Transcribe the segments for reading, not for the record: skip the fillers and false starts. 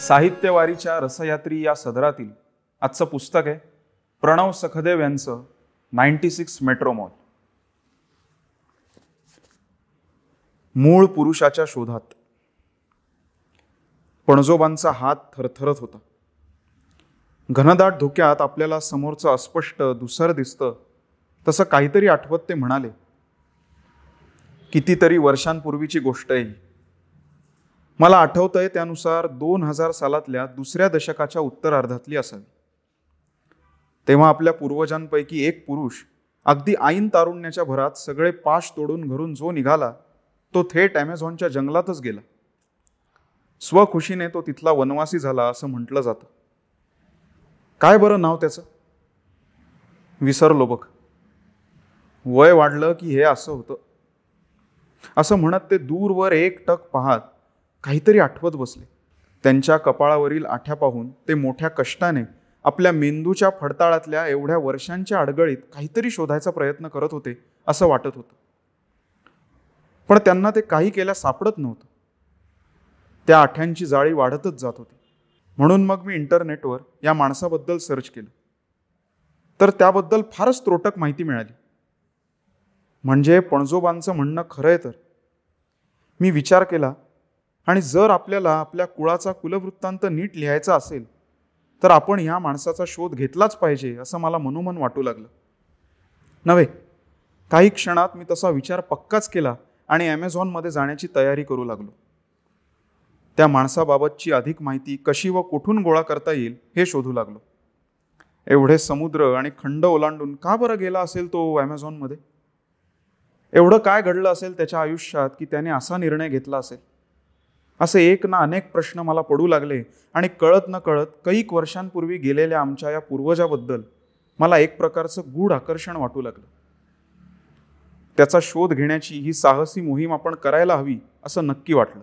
साहित्यवारीच्या रसयात्री या सदरातील आजचं पुस्तक आहे प्रणव सखदेव यांचं 96 मेट्रो मॉल. मूळ पुरुषाच्या शोधात. पणजोबांचा हात थरथरत होता. घनदाट धुक्यात आपल्याला समोरचं अस्पष्ट धुसर दिसतं तसं काहीतरी आठवत ते म्हणाले, कितीतरी वर्षांपूर्वीची गोष्ट आहे. मला आठवतंय त्यानुसार 2000 सालातल्या दुसऱ्या दशकाच्या उत्तरार्धातली असावी. तेव्हा आपल्या पूर्वजांपैकी एक पुरुष अगदी ऐन तारुण्याच्या भरात सगळे पाश तोडून घरून जो निघाला तो थेट ॲमेझॉनच्या जंगलातच गेला. स्वखुशीने तो तिथला वनवासी झाला असं म्हटलं जातं. काय बरं नाव त्याचं? विसरलो बघ. वय वाढलं की हे असं होतं. असं म्हणत ते दूरवर एकटक पाहत काहीतरी आठवत बसले. त्यांच्या कपाळावरील आठ्या पाहून ते मोठ्या कष्टाने आपल्या मेंदूच्या फडताळातल्या एवढ्या वर्षांच्या अडगळीत काहीतरी शोधायचा प्रयत्न करत होते असं वाटत होतं. पण त्यांना ते काही केल्या सापडत नव्हतं. त्या आठ्यांची जाळी वाढतच जात होती. म्हणून मग मी इंटरनेटवर या माणसाबद्दल सर्च केलं तर त्याबद्दल फारच त्रोटक माहिती मिळाली. म्हणजे पणजोबांचं म्हणणं खरं आहे तर. मी विचार केला आणि जर आपल्याला आपल्या कुळाचा कुलवृत्तांत नीट लिहायचा असेल तर आपण ह्या माणसाचा शोध घेतलाच पाहिजे असं मला मनोमन वाटू लागलं. नव्हे, काही क्षणात मी तसा विचार पक्काच केला आणि ॲमेझॉनमध्ये जाण्याची तयारी करू लागलो. त्या माणसाबाबतची अधिक माहिती कशी व कुठून गोळा करता येईल हे शोधू लागलो. एवढे समुद्र आणि खंड ओलांडून का बरं गेला असेल तो ॲमेझॉनमध्ये? एवढं काय घडलं असेल त्याच्या आयुष्यात की त्याने असा निर्णय घेतला असेल? असे एक ना अनेक प्रश्न मला पडू लागले आणि कळत न कळत कैक वर्षांपूर्वी गेलेल्या आमच्या या पूर्वजाबद्दल मला एक प्रकारचं गूढ आकर्षण वाटू लागलं. त्याचा शोध घेण्याची ही साहसी मोहीम आपण करायला हवी असं नक्की वाटलं.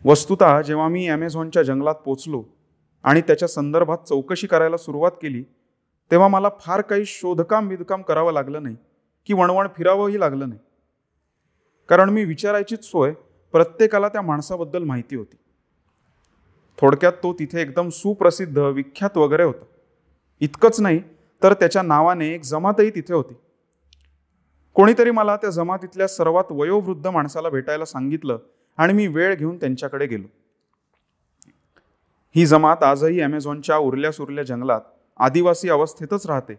वस्तुतः जेव्हा मी ॲमेझॉनच्या जंगलात पोचलो आणि त्याच्या संदर्भात चौकशी करायला सुरुवात केली तेव्हा मला फार काही शोधकाम विधकाम करावं लागलं नाही की वणवण फिरावंही लागलं नाही. कारण मी विचारायचीच सोय प्रत्येकाला त्या माणसाबद्दल माहिती होती. थोडक्यात तो तिथे एकदम सुप्रसिद्ध विख्यात वगैरे होता. इतकंच नाही तर त्याच्या नावाने एक जमातही तिथे होती. कोणीतरी मला त्या जमातीतल्या सर्वात वयोवृद्ध माणसाला भेटायला सांगितलं आणि मी वेळ घेऊन त्यांच्याकडे गेलो. ही जमात आजही ॲमेझॉनच्या उरल्या सुरल्या जंगलात आदिवासी अवस्थेतच राहते.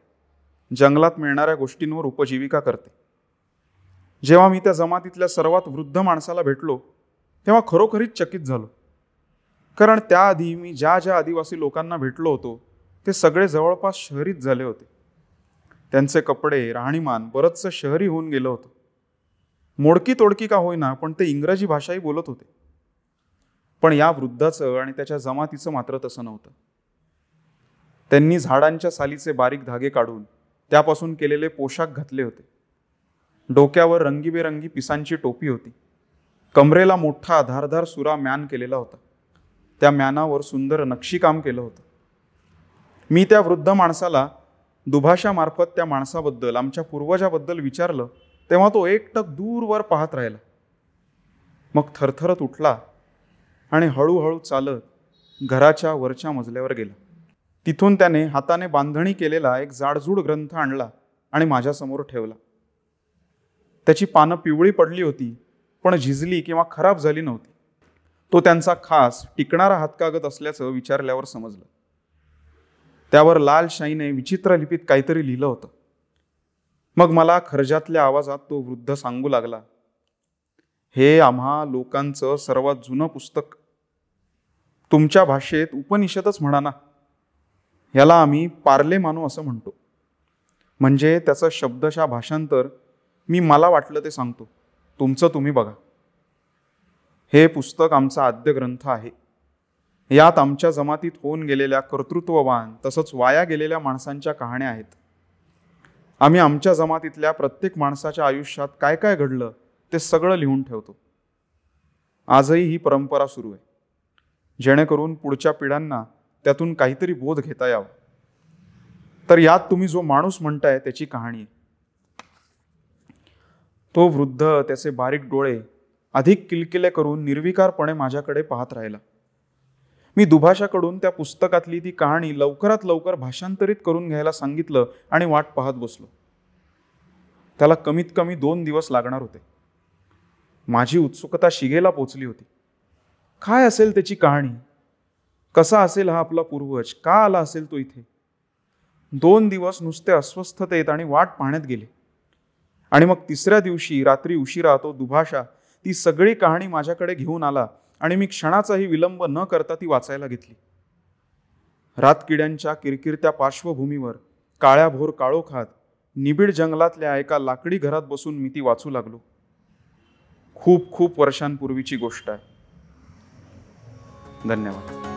जंगलात मिळणाऱ्या गोष्टींवर उपजीविका करते. जेव्हा मी त्या जमातीतल्या सर्वात वृद्ध माणसाला भेटलो तेव्हा खरोखरीच चकित झालो. कारण त्याआधी मी ज्या ज्या आदिवासी लोकांना भेटलो होतो ते सगळे जवळपास शहरीच झाले होते. त्यांचे कपडे, राहणीमान बरंचसं शहरी होऊन गेलं होतं. मोडकी तोडकी का होईना पण ते इंग्रजी भाषाही बोलत होते. पण या वृद्धाचं आणि त्याच्या जमातीचं मात्र तसं नव्हतं. त्यांनी झाडांच्या सालीचे बारीक धागे काढून त्यापासून केलेले पोशाख घातले होते. डोक्यावर रंगीबेरंगी पिसांची टोपी होती. कमरेला मोठा धारधार सुरा म्यान केलेला होता. त्या म्यानावर सुंदर नक्षीकाम केलं होतं. मी त्या वृद्ध माणसाला दुभाषामार्फत त्या माणसाबद्दल, आमच्या पूर्वजाबद्दल विचारलं तेव्हा तो एकटक दूरवर पाहत राहिला. मग थरथरत उठला आणि हळूहळू चालत घराच्या वरच्या मजल्यावर गेला. तिथून त्याने हाताने बांधणी केलेला एक जाडजूड ग्रंथ आणला आणि माझ्यासमोर ठेवला. त्याची पानं पिवळी पडली होती पण झिजली किंवा खराब झाली नव्हती. तो त्यांचा खास टिकणारा हातकागद असल्याचं विचारल्यावर समजलं. त्यावर लाल शाईने विचित्र लिपीत काहीतरी लिहिलं होतं. मग मला खर्जातल्या आवाजात तो वृद्ध सांगू लागला, हे आम्हा लोकांचं सर्वात जुनं पुस्तक. तुमच्या भाषेत उपनिषदच म्हणा ना. याला आम्ही पार्ले मानू असं म्हणतो. म्हणजे त्याचं शब्दशः भाषांतर मी मला वाटलं ते सांगतो. तुमचं तुम्ही बघा. हे पुस्तक आमचा आद्य ग्रंथ आहे. यात आमच्या जमातीत होऊन गेलेल्या कर्तृत्ववान तसंच वाया गेलेल्या माणसांच्या कहाण्या आहेत. आम्ही आमच्या जमातीतल्या प्रत्येक माणसाच्या आयुष्यात काय काय घडलं ते सगळं लिहून ठेवतो. आजही ही परंपरा सुरू आहे, जेणेकरून पुढच्या पिढ्यांना त्यातून काहीतरी बोध घेता यावा. तर यात तुम्ही जो माणूस म्हणताय त्याची कहाणी आहे. तो वृद्ध त्याचे बारीक डोळे अधिक किलकिले करून निर्विकारपणे माझ्याकडे पाहत राहिला. मी दुभाषाकडून त्या पुस्तकातली ती कहाणी लवकरात लवकर भाषांतरित करून घ्यायला सांगितलं आणि वाट पाहत बसलो. त्याला कमीत कमी 2 दिवस लागणार होते. माझी उत्सुकता शिगेला पोचली होती. काय असेल त्याची कहाणी? कसा असेल हा आपला पूर्वज? का आला असेल तो इथे? 2 दिवस नुसते अस्वस्थतेत आणि वाट पाहण्यात गेले. आणि मग 3ऱ्या दिवशी रात्री उशिरा तो दुभाषा ती सगळी कहाणी माझ्याकडे घेऊन आला आणि मी क्षणाचाही विलंब न करता ती वाचायला घेतली. रातकिड्यांच्या किरकिरत्या पार्श्वभूमीवर काळ्याभोर काळोखात निबिड जंगलातल्या एका लाकडी घरात बसून मी ती वाचू लागलो. खूप खूप वर्षांपूर्वीची गोष्ट आहे. धन्यवाद.